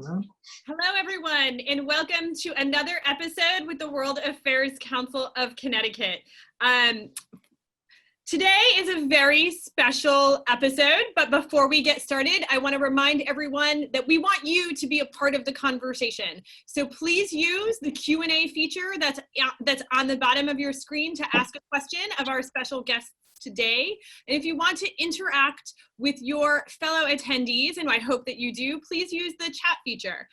Hello, everyone, and welcome to another episode with the World Affairs Council of Connecticut. Today is a very special episode, but before we get started, I want to remind everyone that we want you to be a part of the conversation. So please use the Q&A feature that's on the bottom of your screen to ask a question of our special guests today. And if you want to interact with your fellow attendees, and I hope that you do, please use the chat feature.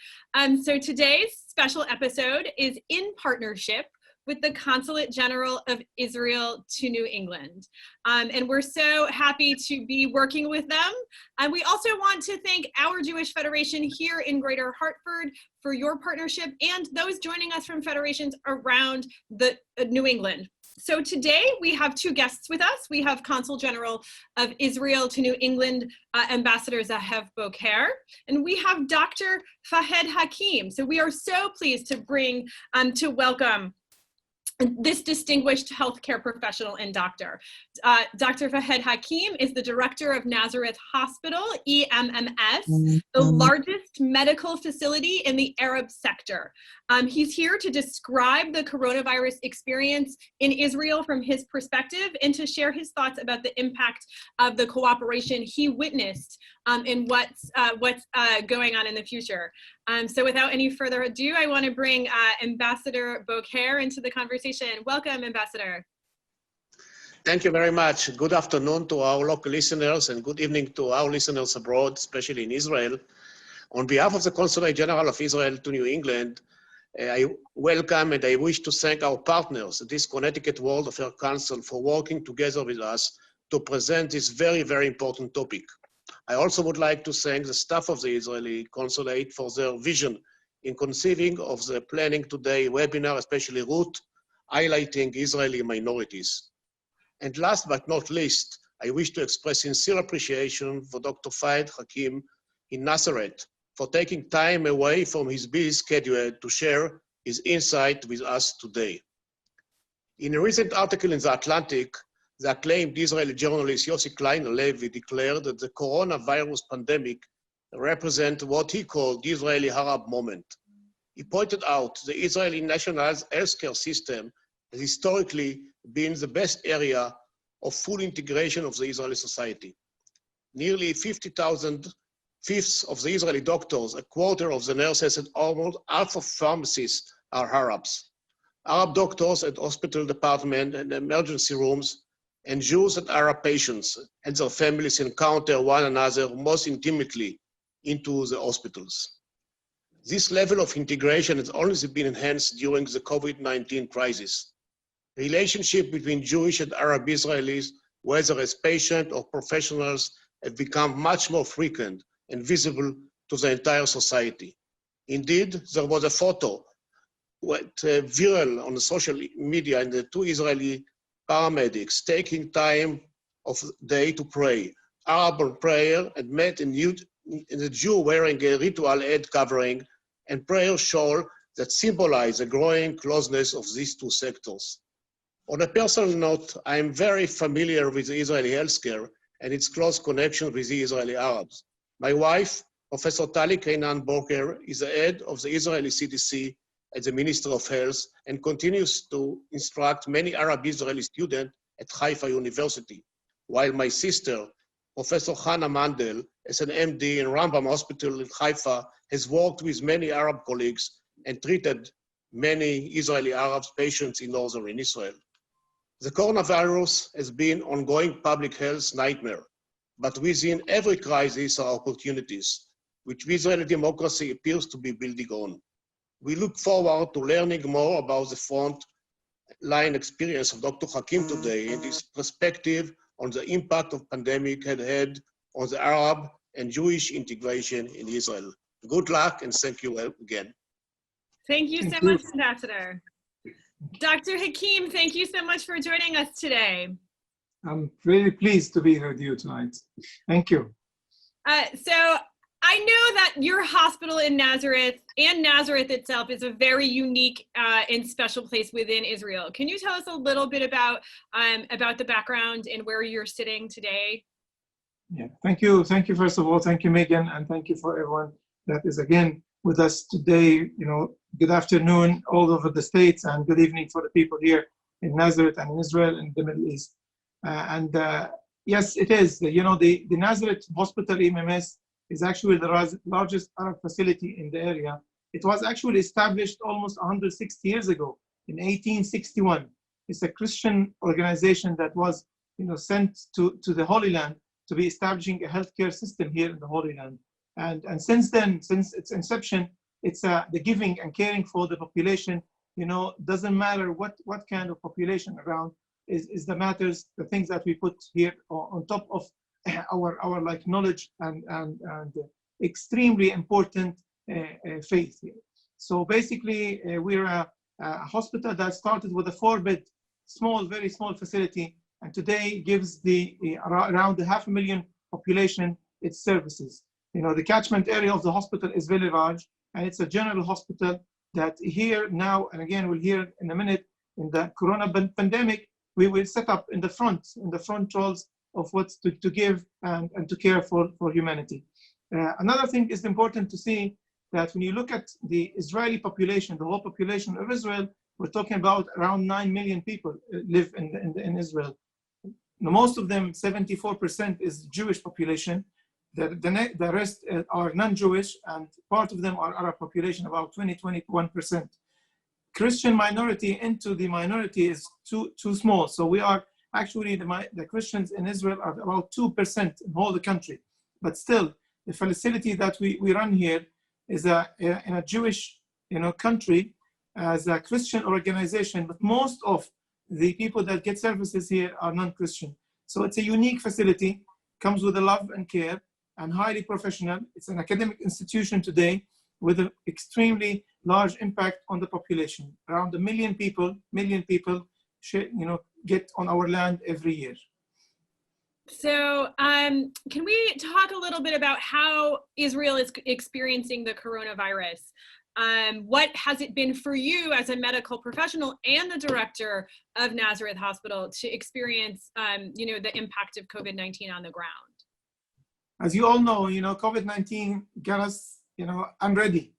So today's special episode is in partnership with the Consulate General of Israel to New England. And we're so happy to be working with them. And we also want to thank our Jewish Federation here in Greater Hartford for your partnership and those joining us from federations around the New England. So today we have two guests with us. We have Consul General of Israel to New England, Ambassador Zeev Boker, and we have Dr. Fahed Hakim. So we are so pleased to welcome this distinguished healthcare professional and doctor. Dr. Fahed Hakim is the director of Nazareth Hospital, EMMS, the largest medical facility in the Arab sector. He's here to describe the coronavirus experience in Israel from his perspective and to share his thoughts about the impact of the cooperation he witnessed and what's going on in the future. So without any further ado, I want to bring Ambassador Boker into the conversation. Welcome, Ambassador. Thank you very much. Good afternoon to our local listeners and good evening to our listeners abroad, especially in Israel. On behalf of the Consulate General of Israel to New England, I welcome and I wish to thank our partners, this Connecticut World Affairs Council, for working together with us to present this very, very important topic. I also would like to thank the staff of the Israeli Consulate for their vision in conceiving of the planning today webinar, especially Ruth, highlighting Israeli minorities. And last but not least, I wish to express sincere appreciation for Dr. Fahed Hakim in Nazareth for taking time away from his busy schedule to share his insight with us today. In a recent article in The Atlantic, the acclaimed Israeli journalist Yossi Klein-Levy declared that the coronavirus pandemic represents what he called the Israeli Arab moment. He pointed out the Israeli national healthcare system has historically been the best area of full integration of the Israeli society. Nearly 50,000 fifths of the Israeli doctors, a quarter of the nurses, and almost half of pharmacists are Arabs. Arab doctors at hospital department and emergency rooms and Jews and Arab patients and their families encounter one another most intimately into the hospitals. This level of integration has only been enhanced during the COVID-19 crisis. Relationship between Jewish and Arab Israelis, whether as patients or professionals, have become much more frequent and visible to the entire society. Indeed, there was a photo went viral on the social media and the two Israeli paramedics taking time of day to pray, Arab prayer, and met in a Jew wearing a ritual head covering and prayer shawl that symbolize the growing closeness of these two sectors. On a personal note, I am very familiar with the Israeli healthcare and its close connection with the Israeli Arabs. My wife, Professor Tali Kainan Boker, is the head of the Israeli CDC as the Minister of Health and continues to instruct many Arab Israeli students at Haifa University, while my sister, Professor Hannah Mandel, as an MD in Rambam Hospital in Haifa, has worked with many Arab colleagues and treated many Israeli Arab patients in northern Israel. The coronavirus has been an ongoing public health nightmare, but within every crisis are opportunities, which Israeli democracy appears to be building on. We look forward to learning more about the front-line experience of Dr. Hakim today and his perspective on the impact of pandemic had had on the Arab and Jewish integration in Israel. Good luck and thank you again. Thank you so much, Ambassador. Dr. Hakim, thank you so much for joining us today. I'm really pleased to be here with you tonight. Thank you. So I know that your hospital in Nazareth and Nazareth itself is a very unique and special place within Israel. Can you tell us a little bit about the background and where you're sitting today? Yeah, thank you. Thank you, first of all. Thank you, Megan, and thank you for everyone that is again with us today. Good afternoon all over the States, and good evening for the people here in Nazareth and in Israel and the Middle East. Yes, it is. The Nazareth Hospital EMMS is actually the largest Arab facility in the area. It was actually established almost 160 years ago in 1861. It's a Christian organization that was sent to the Holy Land to be establishing a healthcare system here in the Holy Land. And since then, since its inception, it's the giving and caring for the population. Doesn't matter what kind of population around is the matters, the things that we put here on top of our like knowledge and extremely important faith here. So basically, we're a hospital that started with a 4-bed, very small facility, and today gives around 500,000 population its services. The catchment area of the hospital is very large, and it's a general hospital that here now, and again, we'll hear in a minute, in the corona pandemic, we will set up in the front roles of what to give and to care for humanity. Another thing is important to see that when you look at the Israeli population, the whole population of Israel, we're talking about around 9 million people live in Israel. Most of them, 74%, is Jewish population. The rest are non-Jewish, and part of them are Arab population, about 21%. Christian minority into the minority is too small. So we are actually, the Christians in Israel are about 2% in all the country. But still, the facility that we run here is in a Jewish country as a Christian organization, but most of the people that get services here are non-Christian. So it's a unique facility, comes with a love and care, and highly professional. It's an academic institution today with an extremely large impact on the population. Around 1 million people get on our land every year. So can we talk a little bit about how Israel is experiencing the coronavirus? What has it been for you as a medical professional and the director of Nazareth Hospital to experience, the impact of COVID-19 on the ground? As you all know, COVID-19 got us, unready.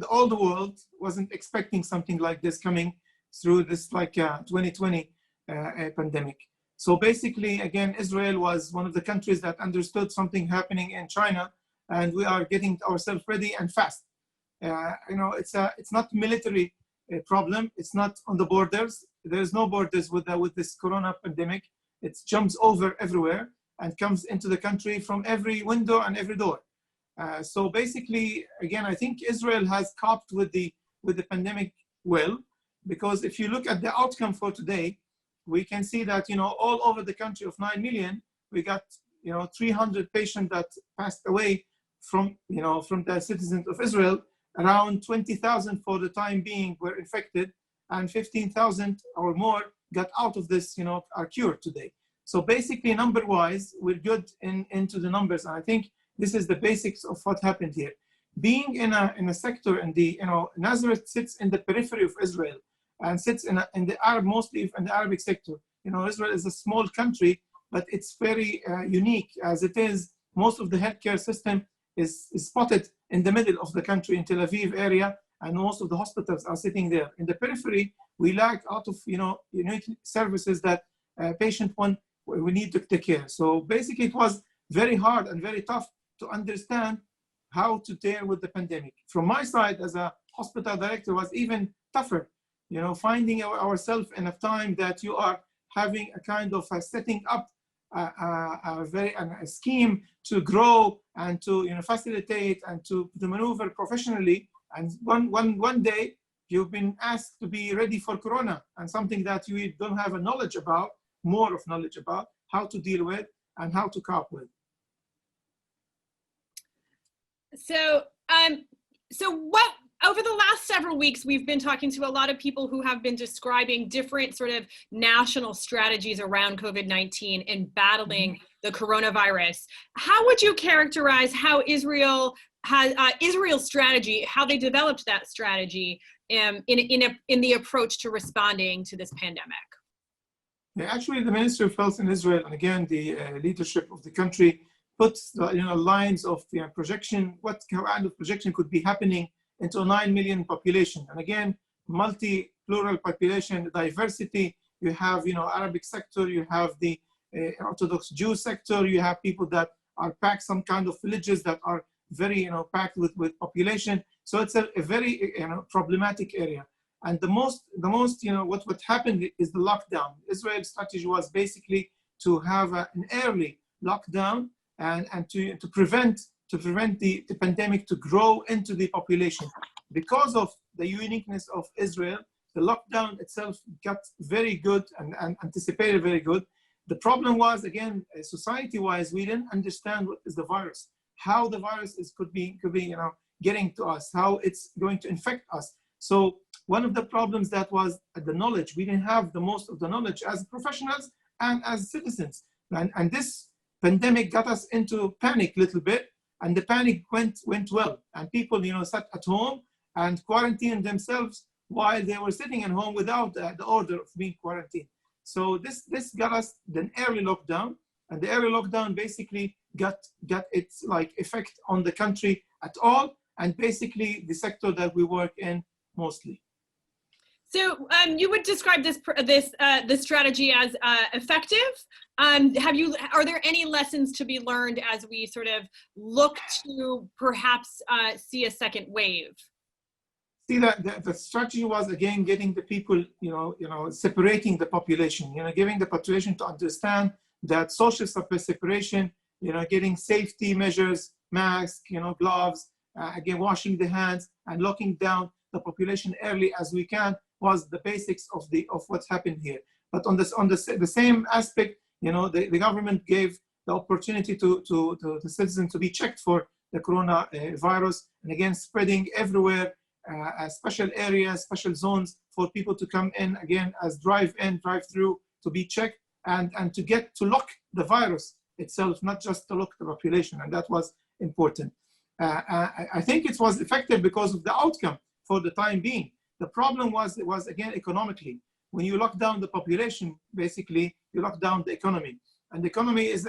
All the world wasn't expecting something like this coming through this 2020 pandemic. So basically, again, Israel was one of the countries that understood something happening in China, and we are getting ourselves ready and fast. It's not military problem. It's not on the borders. There's no borders with this corona pandemic. It jumps over everywhere and comes into the country from every window and every door. So basically, again, I think Israel has coped with the pandemic well, because if you look at the outcome for today, we can see that all over the country of 9 million, we got 300 patients that passed away from the citizens of Israel. Around 20,000 for the time being were infected, and 15,000 or more got out of this, are cured today. So basically, number-wise, we're good into the numbers, and I think this is the basics of what happened here. Being in a sector, and Nazareth sits in the periphery of Israel, and sits in the Arab, mostly in the Arabic sector. Israel is a small country, but it's very unique, as it is. Most of the healthcare system is spotted in the middle of the country in Tel Aviv area, and most of the hospitals are sitting there. In the periphery, we lack out of unique services that patient one we need to take care. So basically, it was very hard and very tough to understand how to deal with the pandemic. From my side, as a hospital director, was even tougher. Finding ourselves in a time that you are having a kind of setting up a scheme to grow and to facilitate and to maneuver professionally. And one day you've been asked to be ready for Corona, and something that you don't have more knowledge about how to deal with and how to cope with. So what, over the last several weeks, we've been talking to a lot of people who have been describing different sort of national strategies around COVID-19 and battling the coronavirus. How would you characterize how Israel's strategy, how they developed that strategy in the approach to responding to this pandemic? Yeah, actually, the Ministry of Health in Israel, and again, the leadership of the country, puts lines of projection, what kind of projection could be happening into a 9 million population. And again, multi-plural population, diversity. You have Arabic sector, you have the Orthodox Jew sector, you have people that are packed, some kind of villages that are very packed with population. So it's a very problematic area. And the most what happened is the lockdown. Israel's strategy was basically to have an early lockdown and to prevent the pandemic to grow into the population. Because of the uniqueness of Israel, the lockdown itself got very good and anticipated very good. The problem was, again, society-wise, we didn't understand what is the virus, how the virus could be getting to us, how it's going to infect us. So one of the problems that was the knowledge. We didn't have the most of the knowledge as professionals and as citizens. And this pandemic got us into panic a little bit, and the panic went well. And people sat at home and quarantined themselves while they were sitting at home without the order of being quarantined. So this got us the early lockdown, and the early lockdown basically got its effect on the country at all, and basically the sector that we work in mostly. So you would describe this strategy as effective. Are there any lessons to be learned as we sort of look to perhaps see a second wave? See, that the strategy was, again, getting the people, separating the population, giving the population to understand that social separation, getting safety measures, masks, gloves, again, washing the hands and locking down the population early as we can was the basics of what's happened here. But on the same aspect, the government gave the opportunity to the citizens to be checked for the coronavirus, and again, spreading everywhere. Special areas, special zones for people to come in, again, as drive-in, drive-through, to be checked and to lock the virus itself, not just to lock the population, and that was important. I think it was effective because of the outcome for the time being. The problem was again economically. When you lock down the population, basically you lock down the economy, and the economy is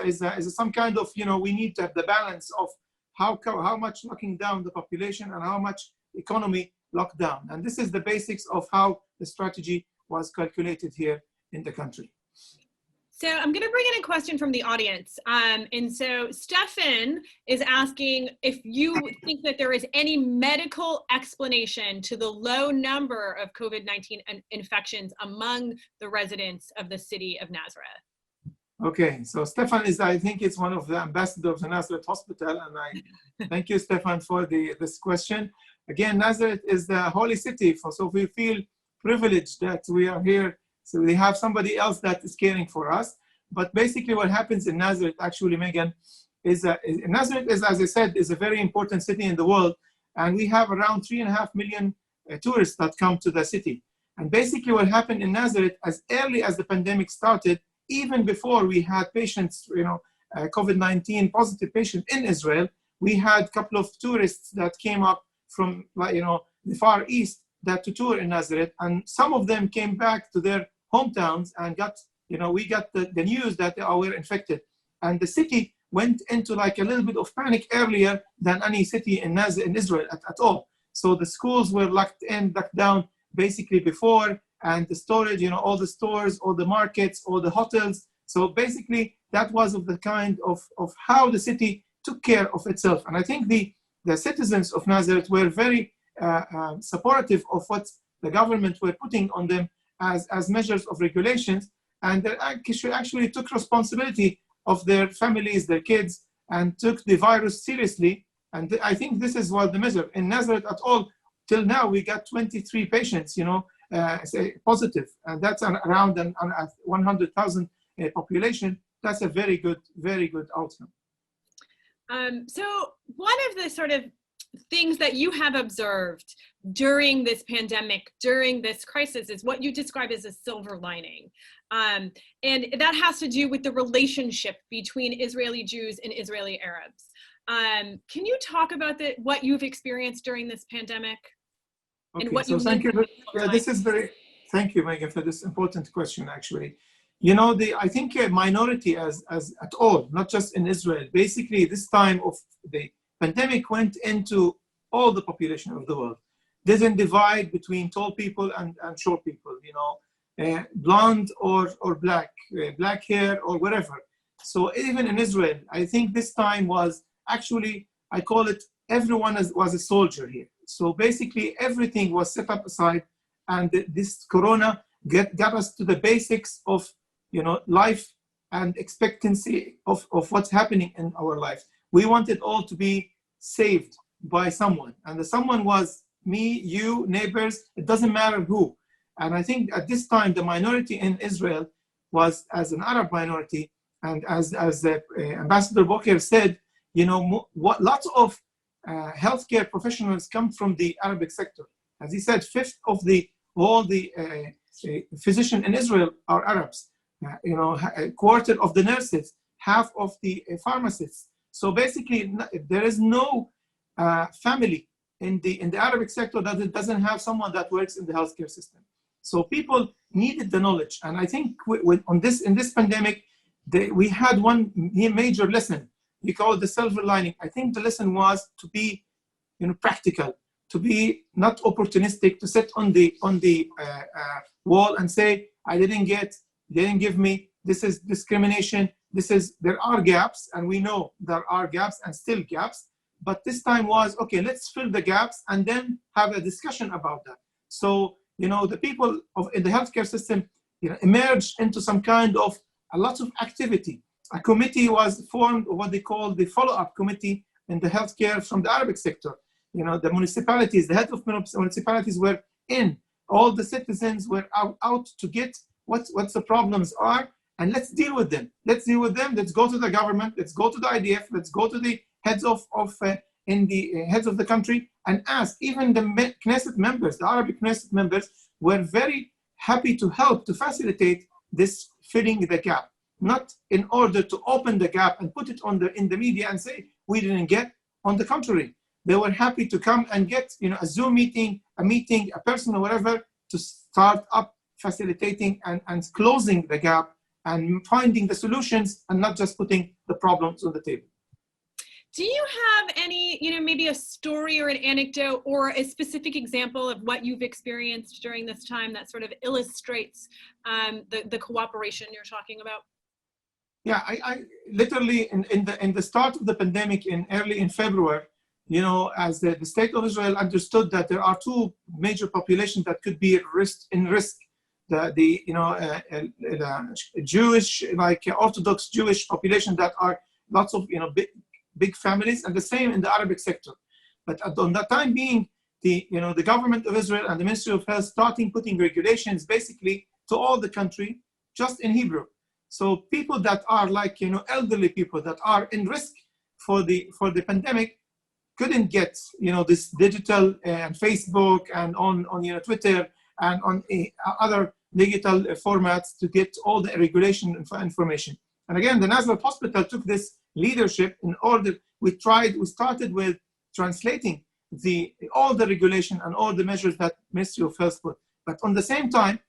some kind of we need to have the balance of how much locking down the population and how much economy lockdown. And this is the basics of how the strategy was calculated here in the country. So I'm going to bring in a question from the audience. And so Stefan is asking if you think that there is any medical explanation to the low number of COVID-19 infections among the residents of the city of Nazareth. Okay, so Stefan I think it's one of the ambassadors of the Nazareth Hospital, and I thank you, Stefan, for this question. Again, Nazareth is the holy city, so we feel privileged that we are here. So we have somebody else that is caring for us. But basically what happens in Nazareth, actually, Megan, is Nazareth is, as I said, is a very important city in the world. And we have around 3.5 million tourists that come to the city. And basically what happened in Nazareth, as early as the pandemic started, even before we had patients, COVID-19 positive patients in Israel, we had a couple of tourists that came up from the Far East that to tour in Nazareth, and some of them came back to their hometowns and we got the news that they were infected, and the city went into a little bit of panic earlier than any city in Israel at all. So the schools were locked down basically before, and the storage, all the stores, all the markets, all the hotels. So basically that was of the kind of how the city took care of itself. And I think the citizens of Nazareth were very supportive of what the government were putting on them as measures of regulations, and they actually took responsibility of their families, their kids, and took the virus seriously. And I think this is what the measure in Nazareth at all. Till now, we got 23 patients, positive, and that's around 100,000 population. That's a very good outcome. So one of the sort of things that you have observed during this pandemic, during this crisis, is what you describe as a silver lining. And that has to do with the relationship between Israeli Jews and Israeli Arabs. Can you talk about what you've experienced during this pandemic? Okay, and what so thank you. Yeah, this is thank you, Megan, for this important question, actually. I think a minority as at all, not just in Israel. Basically, this time of the pandemic went into all the population of the world. Doesn't divide between tall people and short people, blonde or black, black hair or whatever. So even in Israel, I think this time was actually, I call it, everyone was a soldier here. So basically everything was set up aside, and this Corona got us to the basics of life and expectancy of what's happening in our life. We wanted all to be saved by someone, and the someone was me, you, neighbors, it doesn't matter who. And I think at this time, the minority in Israel was as an Arab minority, and as Ambassador Boker said, lots of healthcare professionals come from the Arabic sector. As he said, fifth of all the physicians in Israel are Arabs. A quarter of the nurses, half of the pharmacists. So basically, there is no family in the Arabic sector that doesn't have someone that works in the healthcare system. So people needed the knowledge, and I think in this pandemic, we had one major lesson. We call it the silver lining. I think the lesson was to be, practical, to be not opportunistic, to sit on the wall and say, I didn't give me, this is discrimination, there are gaps, and we know there are gaps and still gaps, but this time was, okay, let's fill the gaps and then have a discussion about that. So, the people in the healthcare system, emerged into some kind of a lot of activity. A committee was formed, what they call the follow-up committee in the healthcare from the Arabic sector. The municipalities, the head of municipalities were in, all the citizens were out to get what the problems are, and let's deal with them. Let's go to the government, let's go to the IDF, let's go to the heads of heads of the country and ask. Even the Knesset members, the Arabic Knesset members, were very happy to help to facilitate this filling the gap, not in order to open the gap and put it in the media and say we didn't get. On the contrary, they were happy to come and get a Zoom meeting, a person or whatever, to start up facilitating and closing the gap and finding the solutions, and not just putting the problems on the table. Do you have any, maybe a story or an anecdote or a specific example of what you've experienced during this time that sort of illustrates the cooperation you're talking about? Yeah, I literally in the start of the pandemic early in February, as the state of Israel understood that there are two major populations that could be in risk. The Jewish, like Orthodox Jewish population that are lots of big families, and the same in the Arabic sector. But on that time being, the government of Israel and the Ministry of Health starting putting regulations basically to all the country, just in Hebrew. So people that are like elderly people that are in risk for the pandemic couldn't get this digital and Facebook and on Twitter and on other digital formats to get all the regulation information. And again, the Nazareth Hospital took this leadership in order. We started with translating all the regulation and all the measures that Ministry of Health put. But on the same time,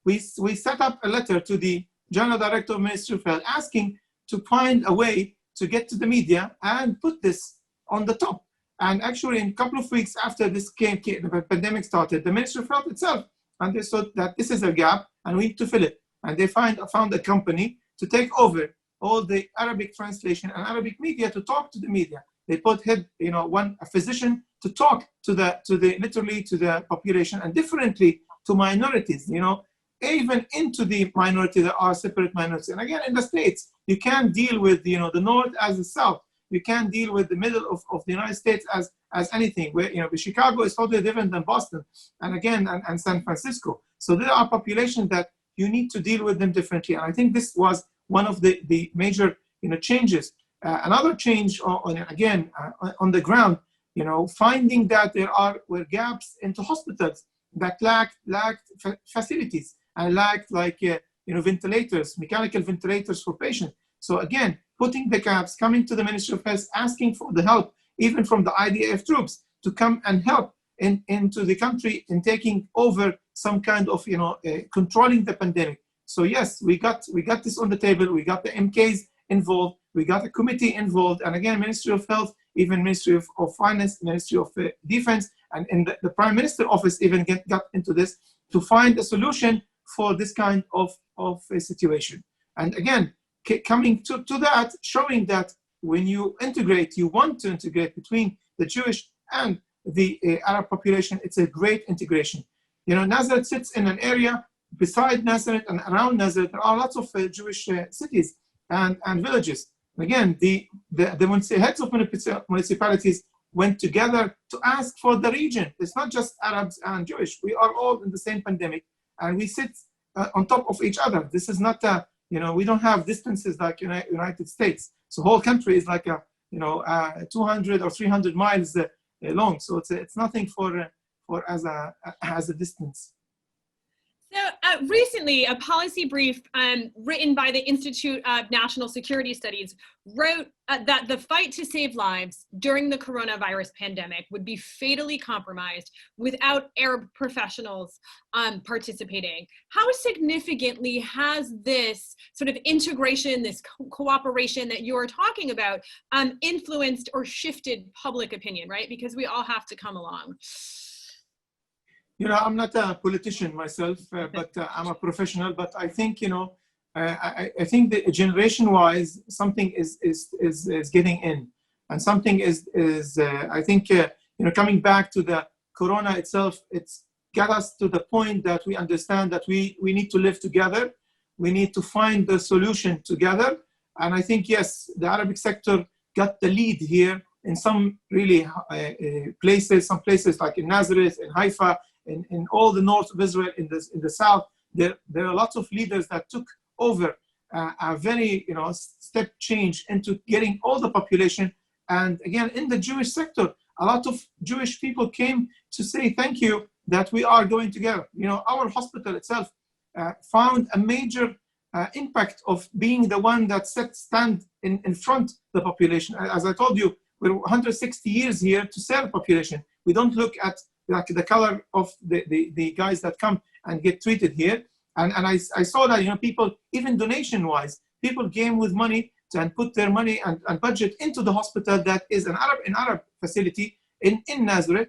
we set up a letter to the General Director of Ministry of Health asking to find a way to get to the media and put this on the top. And actually, in a couple of weeks after this the pandemic started, the Ministry of Health itself understood that this is a gap and we need to fill it. And they found a company to take over all the Arabic translation and Arabic media to talk to the media. They put a physician to talk to the population, and differently to minorities. Even into the minority, there are separate minorities. And again, in the States, you can't deal with the North as the South. You can't deal with the middle of the United States as anything. Where Chicago is totally different than Boston, and again, and San Francisco. So there are populations that you need to deal with them differently. And I think this was one of the major changes. Another change on the ground, finding that there were gaps into hospitals that lacked facilities and lacked ventilators, mechanical ventilators for patients. So again, putting the gaps, coming to the Ministry of Health, asking for the help, even from the IDF troops, to come and help into the country in taking over some kind of, controlling the pandemic, So yes, we got this on the table. We got the MKs involved. We got a committee involved, and again, Ministry of Health, even Ministry of Finance, Ministry of Defense, and the Prime Minister office even got into this to find a solution for this kind of a situation. And again, coming to that, showing that when you integrate, you want to integrate between the Jewish and the Arab population, it's a great integration. You know, Nazareth sits in an area beside Nazareth and around Nazareth. There are lots of Jewish cities and villages. Again, the heads of municipalities went together to ask for the region. It's not just Arabs and Jewish. We are all in the same pandemic, and we sit on top of each other. This is not a, you know, we don't have distances like United States. So whole country is like a, 200 or 300 miles long. So it's nothing for as a distance. So recently, a policy brief written by the Institute of National Security Studies wrote that the fight to save lives during the coronavirus pandemic would be fatally compromised without Arab professionals participating. How significantly has this sort of integration, this cooperation that you're talking about influenced or shifted public opinion, right? Because we all have to come along. You know, I'm not a politician myself, but I'm a professional. But I think, I think that generation-wise, something is getting in, and something is I think, coming back to the corona itself, it's got us to the point that we understand that we need to live together. We need to find the solution together. And I think, yes, the Arabic sector got the lead here in some really places, some places like in Nazareth, in Haifa, in all the north of Israel, in the south, there are lots of leaders that took over a very step change into getting all the population. And again, in the Jewish sector, a lot of Jewish people came to say thank you that we are going together. Our hospital itself found a major impact of being the one that stand in front of the population. As I told you, we're 160 years here to serve population. We don't look at like the color of the guys that come and get treated here. And I saw that, people, even donation-wise, people came with money and put their money and budget into the hospital that is an Arab facility in Nazareth,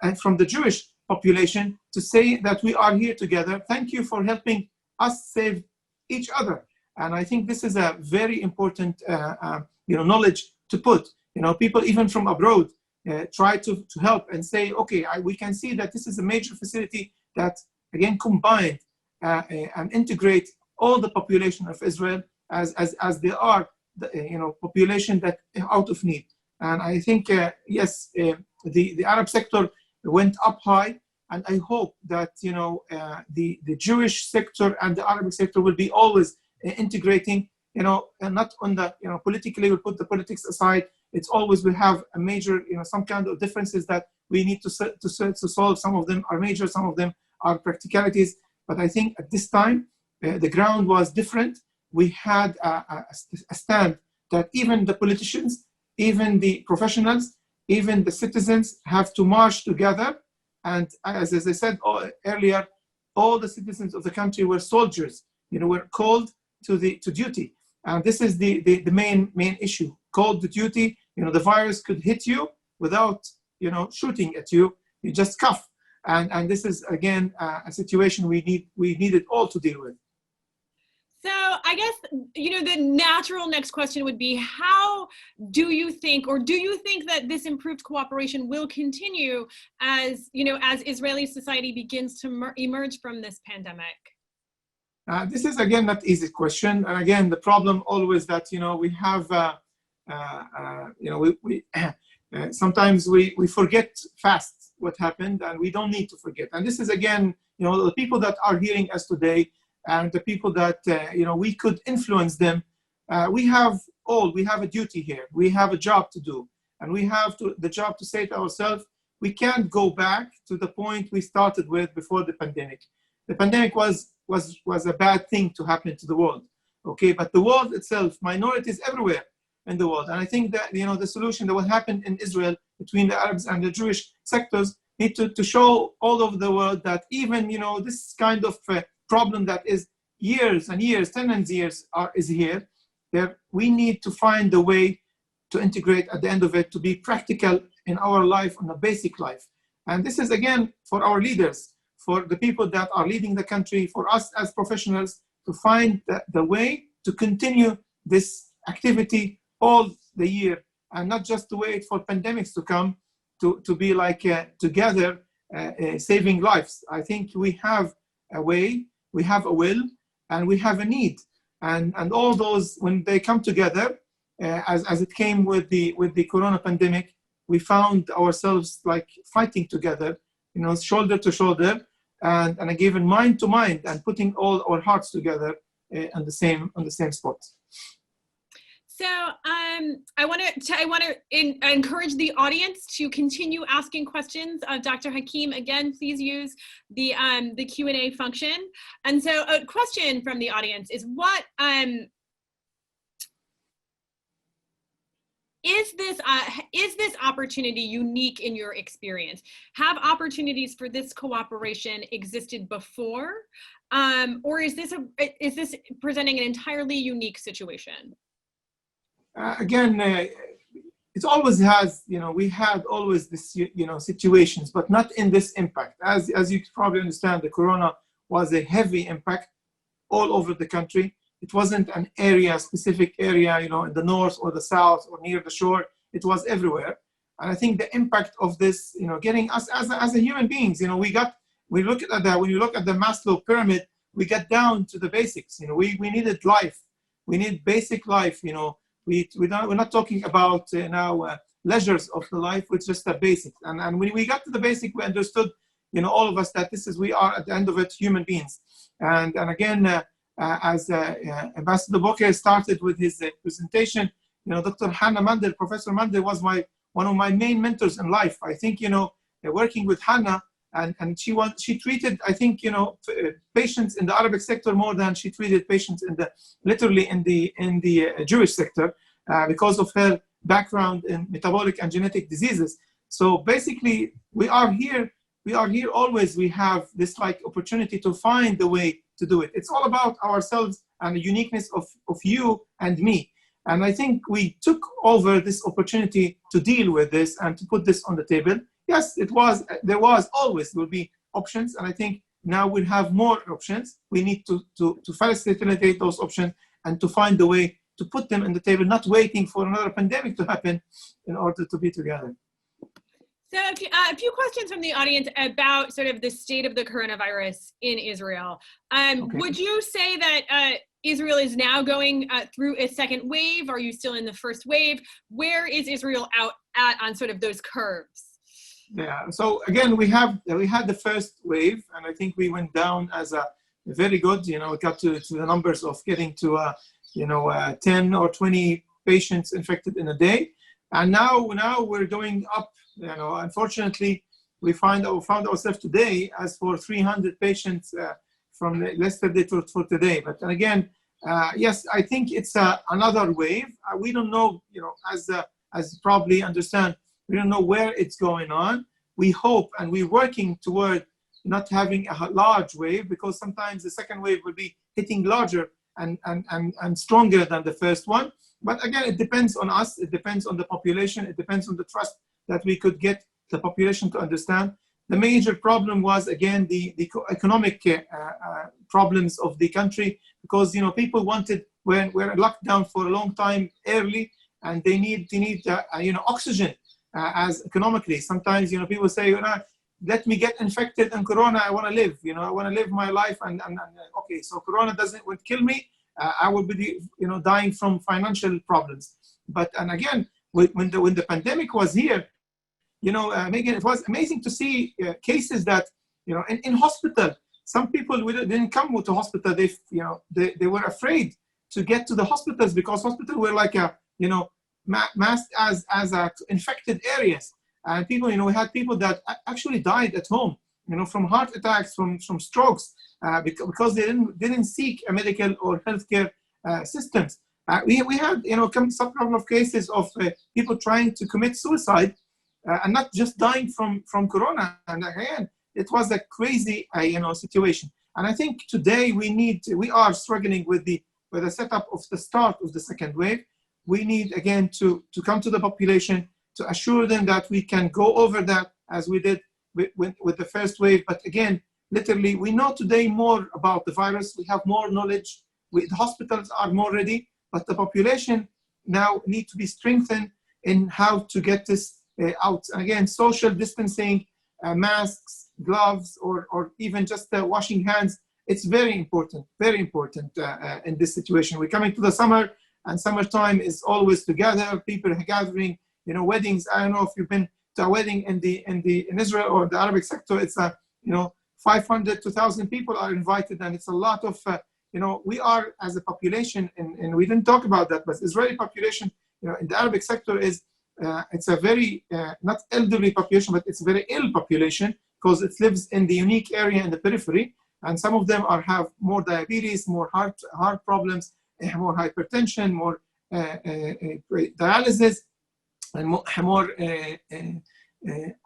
and from the Jewish population to say that we are here together. Thank you for helping us save each other. And I think this is a very important knowledge to put. People even from abroad try to help and say, okay, we can see that this is a major facility that, again, combined and integrate all the population of Israel as they are, population that out of need. And I think, yes, the Arab sector went up high, and I hope that, the Jewish sector and the Arabic sector will be always integrating, and not on the, politically, we'll put the politics aside. It's always we have a major, some kind of differences that we need to solve. Some of them are major, some of them are practicalities. But I think at this time, the ground was different. We had a stand that even the politicians, even the professionals, even the citizens have to march together. And as I said earlier, all the citizens of the country were soldiers, were called to duty. And this is the main issue, called to duty. The virus could hit you without, shooting at you. You just cough. And this is, again, a situation we needed all to deal with. So I guess, the natural next question would be, how do you think that this improved cooperation will continue as Israeli society begins to emerge from this pandemic? This is, again, not easy question. And again, the problem always that, we have, sometimes we forget fast what happened, and we don't need to forget. And this is, again, the people that are hearing us today and the people that, we could influence them. We have a duty here. We have a job to do. And we have the job to say to ourselves, we can't go back to the point we started with before the pandemic. The pandemic was a bad thing to happen to the world. Okay, but the world itself, minorities everywhere in the world. And I think that, the solution that will happen in Israel between the Arabs and the Jewish sectors need to show all over the world that even, this kind of problem that is, years and years, 10 years is here. There, we need to find a way to integrate at the end of it, to be practical in our life, on a basic life. And this is again for our leaders, for the people that are leading the country, for us as professionals, to find the way to continue this activity all the year, and not just to wait for pandemics to come to be like together saving lives. I think we have a way, we have a will, and we have a need. And all those, when they come together, as it came with the corona pandemic, we found ourselves like fighting together, shoulder to shoulder, and again mind to mind, and putting all our hearts together on the same spot. So I want to encourage the audience to continue asking questions of Dr. Hakim. Again, please use the Q&A function. And so a question from the audience is, what is this opportunity unique in your experience? Have opportunities for this cooperation existed before, or is this presenting an entirely unique situation? Again, it always has, we had always this, situations, but not in this impact. As you probably understand, the corona was a heavy impact all over the country. It wasn't an specific area, in the north or the south or near the shore. It was everywhere. And I think the impact of this, getting us as a human beings, we look at that, when you look at the Maslow pyramid, we get down to the basics. We needed life. We need basic life, We're not talking about now leisures of the life, which is just the basics. And when we got to the basic, we understood, all of us, that we are at the end of it human beings. And again, as Ambassador Boker started with his presentation, Dr. Hannah Mandel, Professor Mandel was one of my main mentors in life. I think, working with Hannah, and she treated, I think, patients in the Arabic sector more than she treated patients literally in the Jewish sector, because of her background in metabolic and genetic diseases. So basically, we are here always. We have this opportunity to find the way to do it. It's all about ourselves and the uniqueness of you and me. And I think we took over this opportunity to deal with this and to put this on the table. Yes, there will be options, and I think now we'll have more options. We need to facilitate those options and to find the way to put them on the table, not waiting for another pandemic to happen in order to be together. So a few questions from the audience about sort of the state of the coronavirus in Israel. Okay. Would you say that Israel is now going through a second wave? Are you still in the first wave? Where is Israel at on sort of those curves? Yeah, so again, we had the first wave, and I think we went down as a very good, we got to the numbers of getting to 10 or 20 patients infected in a day. And now we're going up. Unfortunately, we found ourselves today as for 300 patients from yesterday to today. But again, yes, I think it's another wave. We don't know, as probably understand, we don't know where it's going on. We hope, and we're working toward not having a large wave, because sometimes the second wave will be hitting larger and stronger than the first one. But again, it depends on us. It depends on the population. It depends on the trust that we could get the population to understand. The major problem was, again, the economic problems of the country, because people were locked down for a long time early, and they need oxygen as economically. Sometimes people say, let me get infected in corona. I want to live. I want to live my life. And okay, so corona won't kill me. I will be dying from financial problems. And again, when the pandemic was here, Megan, it was amazing to see cases that in hospital, some people didn't come to hospital. They were afraid to get to the hospitals, because hospitals were like masked as infected areas. And people, we had people that actually died at home, from heart attacks, from strokes, because they didn't seek a medical or healthcare systems. We had, some couple of cases of people trying to commit suicide, and not just dying from corona. And again, it was a crazy, situation. And I think today we are struggling with the setup of the start of the second wave. We need again to come to the population, to assure them that we can go over that as we did with the first wave. But again, literally, we know today more about the virus. We have more knowledge. The hospitals are more ready, but the population now need to be strengthened in how to get this out. Again, social distancing, masks, gloves, or even just washing hands. It's very important in this situation. We're coming to the summer, and summertime is always together. People are gathering, weddings. I don't know if you've been to a wedding in Israel or the Arabic sector. It's 500 to 1,000 people are invited, and it's a lot of we are as a population, and we didn't talk about that, but Israeli population, in the Arabic sector is it's a very not elderly population, but it's a very ill population because it lives in the unique area in the periphery, and some of them have more diabetes, more heart problems, more hypertension, more dialysis, and more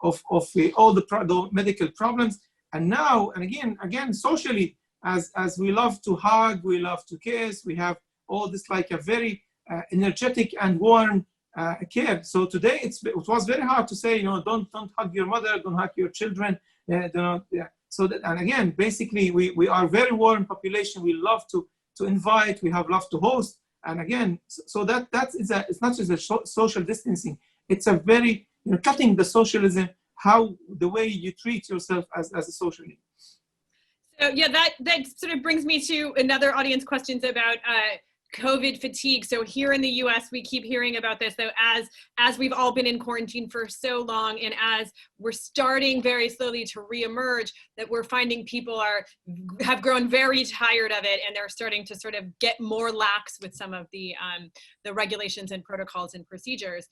of all the medical problems. And now, and again, socially, as we love to hug, we love to kiss, we have all this like a very energetic and warm care. So today it was very hard to say, don't hug your mother, don't hug your children. So that, and again, basically, we are a very warm population. We love to invite, we have love to host. And again, so it's not just a social distancing. It's a very, cutting the socialism, the way you treat yourself as a social leader. So yeah, that sort of brings me to another audience questions about COVID fatigue. So here in the US, we keep hearing about this, though, as we've all been in quarantine for so long, and as we're starting very slowly to reemerge, that we're finding people have grown very tired of it, and they're starting to sort of get more lax with some of the regulations and protocols and procedures.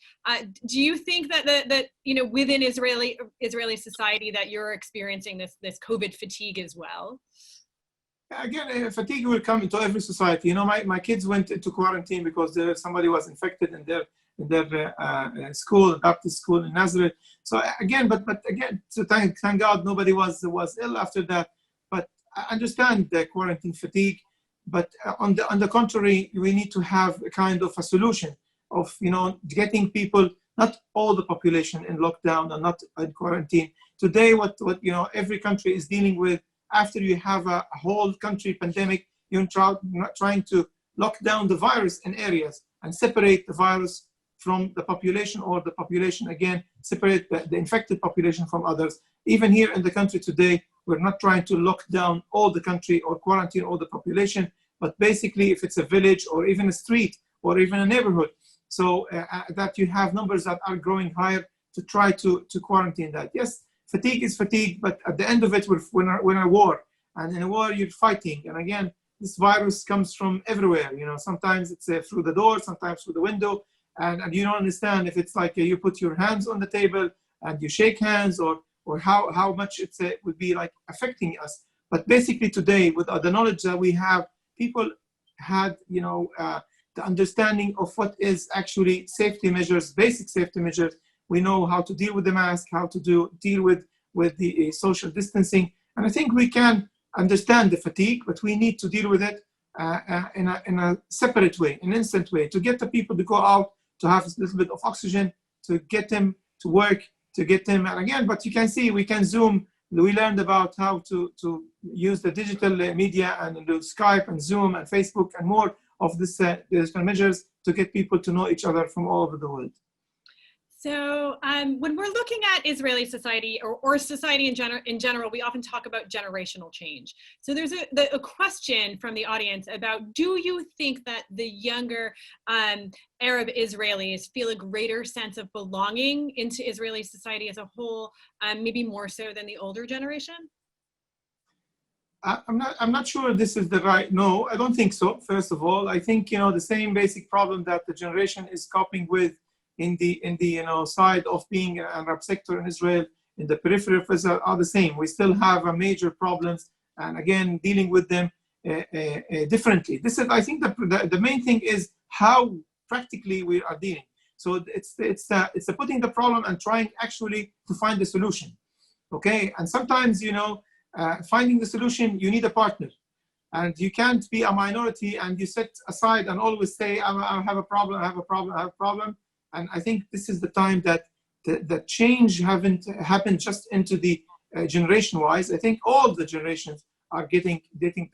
Do you think that within Israeli society that you're experiencing this COVID fatigue as well? Again, fatigue will come into every society. My kids went into quarantine because somebody was infected in their school, Baptist school in Nazareth. So again, but again, so thank God nobody was ill after that. But I understand the quarantine fatigue. But on the contrary, we need to have a kind of a solution of getting people, not all the population in lockdown and not in quarantine. Today, what every country is dealing with. After you have a whole country pandemic, you're trying to lock down the virus in areas and separate the virus from the population, or the population again separate the infected population from others. Even here in the country today, we're not trying to lock down all the country or quarantine all the population, but basically if it's a village or even a street or even a neighborhood, so that you have numbers that are growing higher, to try to quarantine that. Yes, fatigue is fatigue, but at the end of it, we're in a war, and in a war you're fighting. And again, this virus comes from everywhere. Sometimes it's through the door, sometimes through the window, and you don't understand if it's like you put your hands on the table and you shake hands, or how much it would be like affecting us. But basically today, with the knowledge that we have, people had the understanding of what is actually safety measures, basic safety measures. We know how to deal with the mask, how to deal with the social distancing. And I think we can understand the fatigue, but we need to deal with it in a separate way, an instant way, to get the people to go out, to have a little bit of oxygen, to get them to work, to get them, and again, but you can see, we can Zoom. We learned about how to use the digital media and Skype and Zoom and Facebook and more of this digital measures to get people to know each other from all over the world. So when we're looking at Israeli society or society in general, we often talk about generational change. So there's a question from the audience about, do you think that the younger Arab Israelis feel a greater sense of belonging into Israeli society as a whole, maybe more so than the older generation? I'm not sure this is the right, no, I don't think so. First of all, I think, the same basic problem that the generation is coping with in the side of being an Arab sector in Israel, in the periphery of Israel, are the same. We still have major problems, and again, dealing with them differently. This is, I think, the main thing is how practically we are dealing. So it's putting the problem and trying actually to find the solution. Okay, and sometimes finding the solution, you need a partner. And you can't be a minority and you sit aside and always say, I have a problem, I have a problem, I have a problem. And I think this is the time that the change haven't happened just into the generation-wise. I think all the generations are getting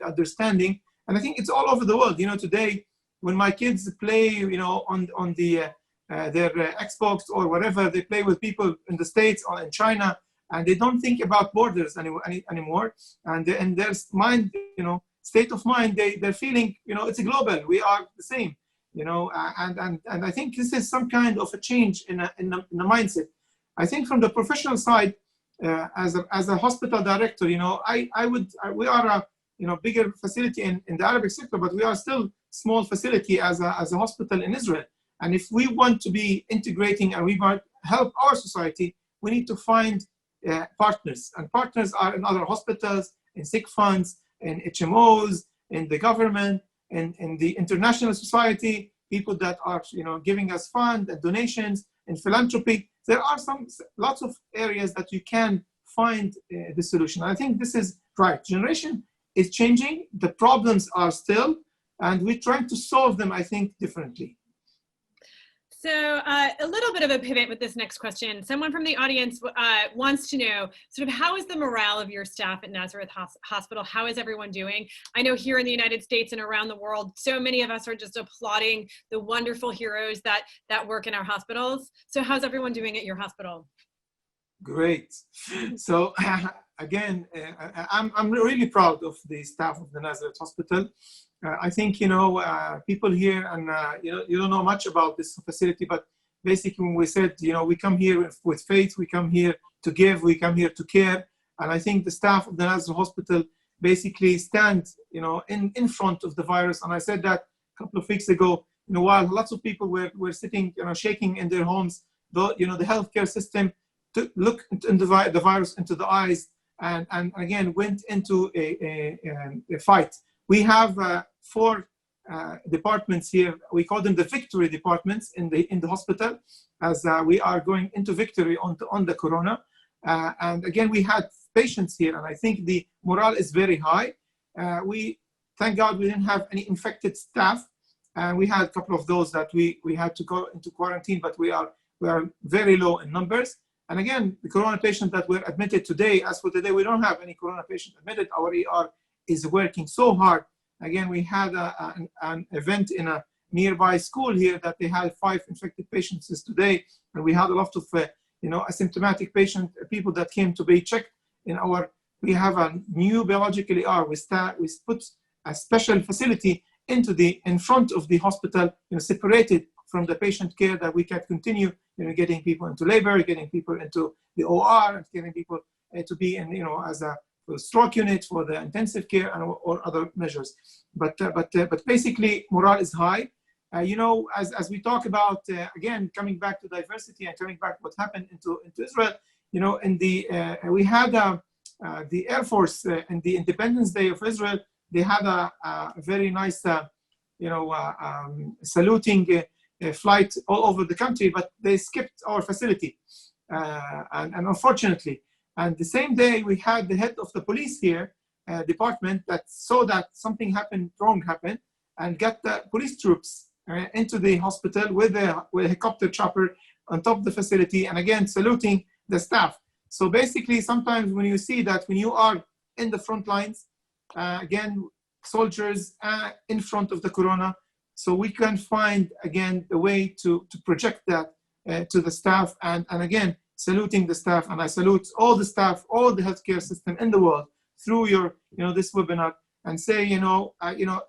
understanding. And I think it's all over the world. You know, today, when my kids play, you know, on the their Xbox or whatever, they play with people in the States or in China, and they don't think about borders anymore. And in their mind, you know, state of mind, they're feeling, you know, it's a global, we are the same, you know, and I think this is some kind of a change in the mindset. I think from the professional side, as a hospital director, you know, we are a, you know, bigger facility in the Arabic sector, but we are still small facility as a hospital in Israel. And if we want to be integrating and we want to help our society, we need to find partners. And partners are in other hospitals, in sick funds, in HMOs, in the government, in the international society, people that are, you know, giving us funds and donations and philanthropy. There are lots of areas that you can find the solution. I think this is right. Generation is changing. The problems are still, and we're trying to solve them, I think, differently. So a little bit of a pivot with this next question. Someone from the audience wants to know sort of how is the morale of your staff at Nazareth Hospital? How is everyone doing? I know here in the United States and around the world, so many of us are just applauding the wonderful heroes that work in our hospitals. So how's everyone doing at your hospital? Great. So again, I'm really proud of the staff of the Nazareth Hospital. I think, you know, people here, and you don't know much about this facility, but basically when we said, you know, we come here with faith, we come here to give, we come here to care. And I think the staff of the Nazareth Hospital basically stand, you know, in front of the virus. And I said that a couple of weeks ago, you know, while lots of people were sitting, you know, shaking in their homes, you know, the healthcare system to look into the virus into the eyes and again went into a fight. We have 4 departments here. We call them the victory departments in the hospital, as we are going into victory on the corona. And again, we had patients here, and I think the morale is very high. We thank God we didn't have any infected staff, and we had a couple of those that we had to go into quarantine, but we are very low in numbers. And again, the corona patients that were admitted today, as for today, we don't have any corona patients admitted. Our ER is working so hard. Again, we had an event in a nearby school here that they had 5 infected patients today, and we had a lot of you know, asymptomatic people that came to be checked in our. We have a new biological ER. We put a special facility in front of the hospital, you know, separated from the patient care, that we can continue, you know, getting people into labor, getting people into the OR, and getting people to be in, you know, as a stroke unit for the intensive care or other measures. But basically, morale is high. You know, as we talk about, again, coming back to diversity and coming back what happened into Israel, you know, in we had the Air Force in the Independence Day of Israel, they had a very nice, you know, saluting flight all over the country, but they skipped our facility, and unfortunately. And the same day, we had the head of the police here, department, that saw that something wrong happened, and got the police troops into the hospital with a helicopter chopper on top of the facility, and again, saluting the staff. So basically, sometimes when you see that, when you are in the front lines, again, soldiers in front of the corona, so we can find, again, a way to project that to the staff, and again, saluting the staff. And I salute all the staff, all the healthcare system in the world through your, you know, this webinar, and say, you know,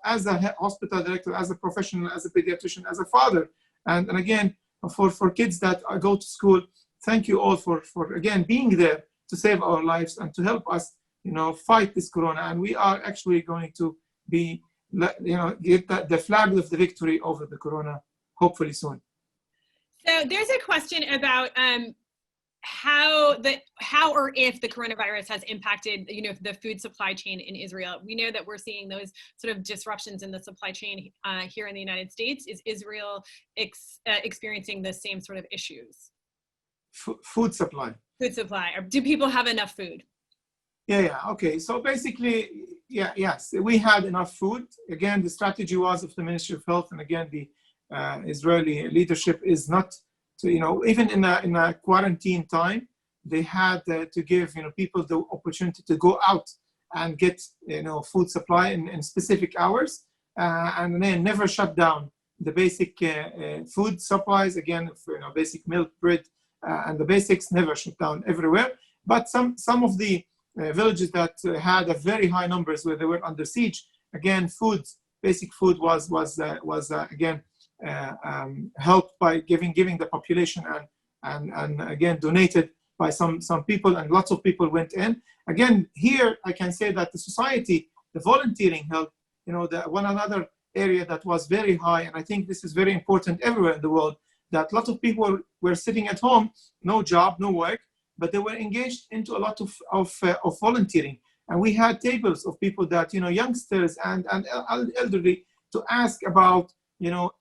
as a hospital director, as a professional, as a pediatrician, as a father, and again, for kids that go to school, thank you all for again being there to save our lives and to help us, you know, fight this corona. And we are actually going to be, you know, get the flag of the victory over the corona, hopefully soon. So there's a question about how or if the coronavirus has impacted, you know, the food supply chain in Israel. We know that we're seeing those sort of disruptions in the supply chain here in the United States. Is Israel experiencing the same sort of issues? Food supply. Food supply. Or do people have enough food? Okay, so basically, yes, we had enough food. Again, the strategy was of the Ministry of Health, and again, the Israeli leadership is not to, even in a quarantine time, they had to give, people the opportunity to go out and get, food supply in specific hours, and then never shut down the basic food supplies. Again, for, basic milk, bread, and the basics never shut down everywhere. But some of the villages that had a very high numbers where they were under siege, again, basic food was again helped by giving the population and again donated by some people, and lots of people went in. Again, here I can say that the society, the volunteering helped, the one another area that was very high, and I think this is very important everywhere in the world, that lots of people were sitting at home, no job, no work, but they were engaged into a lot of volunteering. And we had tables of people that, youngsters and elderly, to ask about,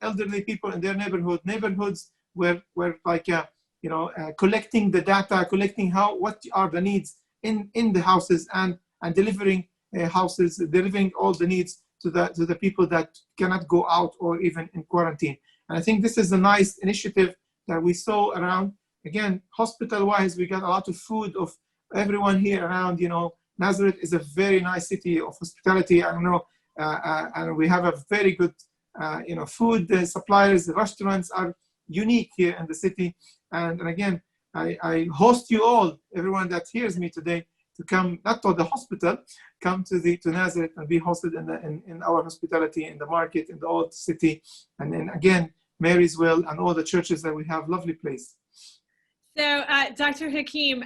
elderly people in their neighborhoods were like, collecting the data, collecting what are the needs in the houses, and delivering delivering all the needs to the people that cannot go out or even in quarantine. And I think this is a nice initiative that we saw around. Again, hospital-wise, we got a lot of food of everyone here around. Nazareth is a very nice city of hospitality. I don't know, and we have a very good, food suppliers. The restaurants are unique here in the city. And again, I host you all, everyone that hears me today, to come not to the hospital, come to Nazareth and be hosted in our hospitality in the market in the old city, and then again Marysville and all the churches that we have. Lovely place. So, Dr. Hakim,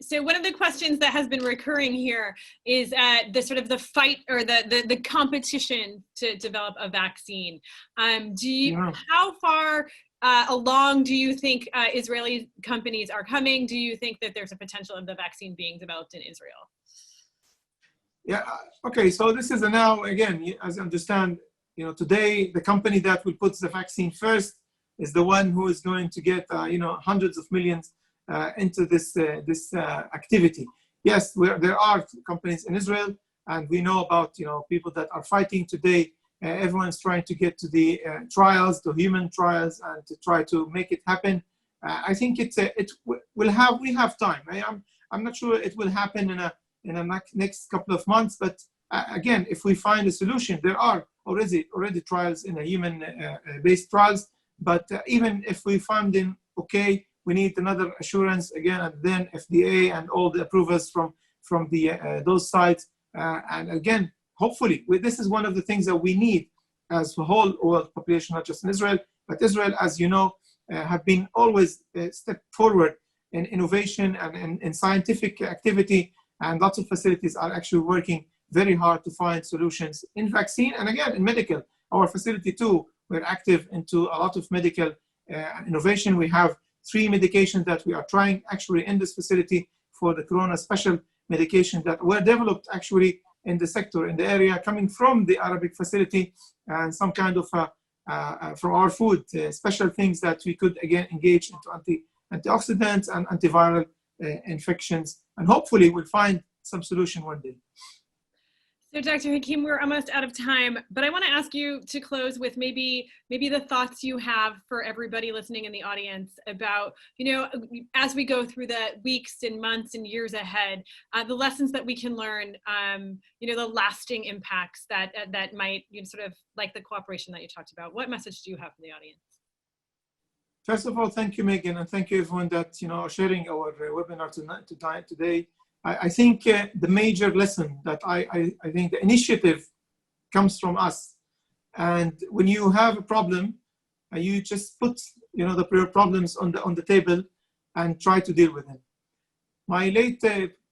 so one of the questions that has been recurring here is the sort of the fight or the competition to develop a vaccine. How far along do you think Israeli companies are coming? Do you think that there's a potential of the vaccine being developed in Israel? Yeah. Okay. So this is now, again, as you understand, today the company that will put the vaccine first is the one who is going to get, hundreds of millions into this activity. Yes, there are companies in Israel, and we know about, people that are fighting today. Everyone's trying to get to the trials, to human trials, and to try to make it happen. I think we have time. I'm not sure it will happen in a next couple of months, but again, if we find a solution, there are already trials in a human based trials. But even if we find them okay, we need another assurance again, and then FDA and all the approvals from those sides. And again, hopefully, this is one of the things that we need as the whole world population, not just in Israel, but Israel, as you know, have been always step forward in innovation and in scientific activity, and lots of facilities are actually working very hard to find solutions in vaccine, and again, in medical. Our facility too, we're active into a lot of medical innovation. We have 3 medications that we are trying actually in this facility for the corona, special medication that were developed actually in the sector, in the area, coming from the Arabic facility, and some kind of from our food, special things that we could again engage into antioxidants and antiviral infections, and hopefully we'll find some solution one day. So Dr. Hakim, we're almost out of time, but I want to ask you to close with maybe the thoughts you have for everybody listening in the audience about, as we go through the weeks and months and years ahead, the lessons that we can learn, the lasting impacts that might, sort of like the cooperation that you talked about. What message do you have for the audience? First of all, thank you, Megan, and thank you everyone that are sharing our webinar today. I think the major lesson that I think the initiative comes from us. And when you have a problem, you just put your problems on the table and try to deal with them. My late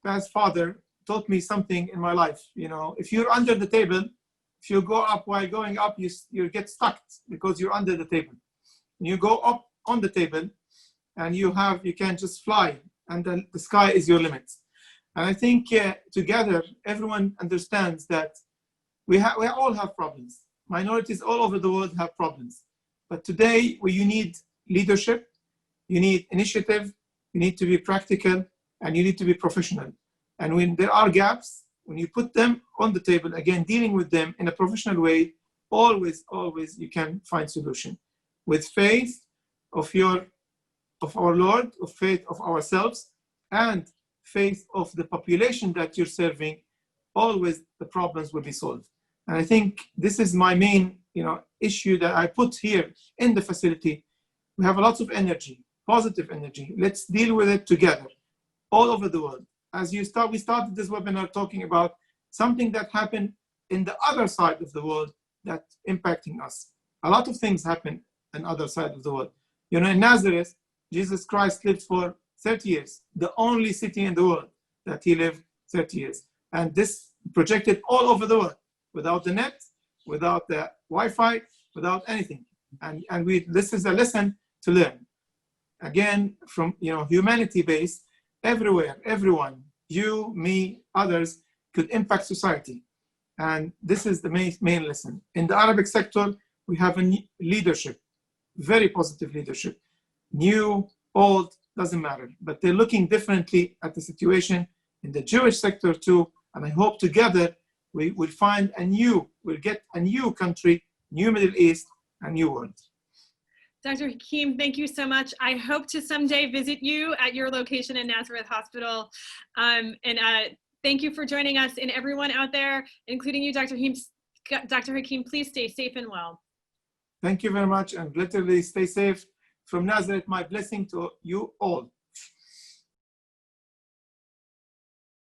past father taught me something in my life. If you're under the table, if you go up, while going up, you get stuck because you're under the table. And you go up on the table, and you can just fly, and then the sky is your limit. And I think together, everyone understands that we all have problems. Minorities all over the world have problems. But today, you need leadership, you need initiative, you need to be practical, and you need to be professional. And when there are gaps, when you put them on the table, again, dealing with them in a professional way, always you can find solution. With faith of our Lord, of faith of ourselves, and faith of the population that you're serving, always the problems will be solved. And I think this is my main issue that I put here in the facility. We have lots of energy, positive energy. Let's deal with it together, all over the world. As we started this webinar talking about something that happened in the other side of the world that's impacting us. A lot of things happen on the other side of the world. In Nazareth, Jesus Christ lived for 30 years, the only city in the world that he lived 30 years. And this projected all over the world, without the net, without the Wi-Fi, without anything. And this is a lesson to learn. Again, from humanity-based, everywhere, everyone, you, me, others, could impact society. And this is the main lesson. In the Arabic sector, we have a leadership, very positive leadership. New, old, doesn't matter. But they're looking differently at the situation in the Jewish sector too. And I hope together we will we'll get a new country, new Middle East, a new world. Dr. Hakim, thank you so much. I hope to someday visit you at your location in Nazareth Hospital. Thank you for joining us, and everyone out there, including you, Dr. Hakim, please stay safe and well. Thank you very much, and literally stay safe. From Nazareth, my blessing to you all.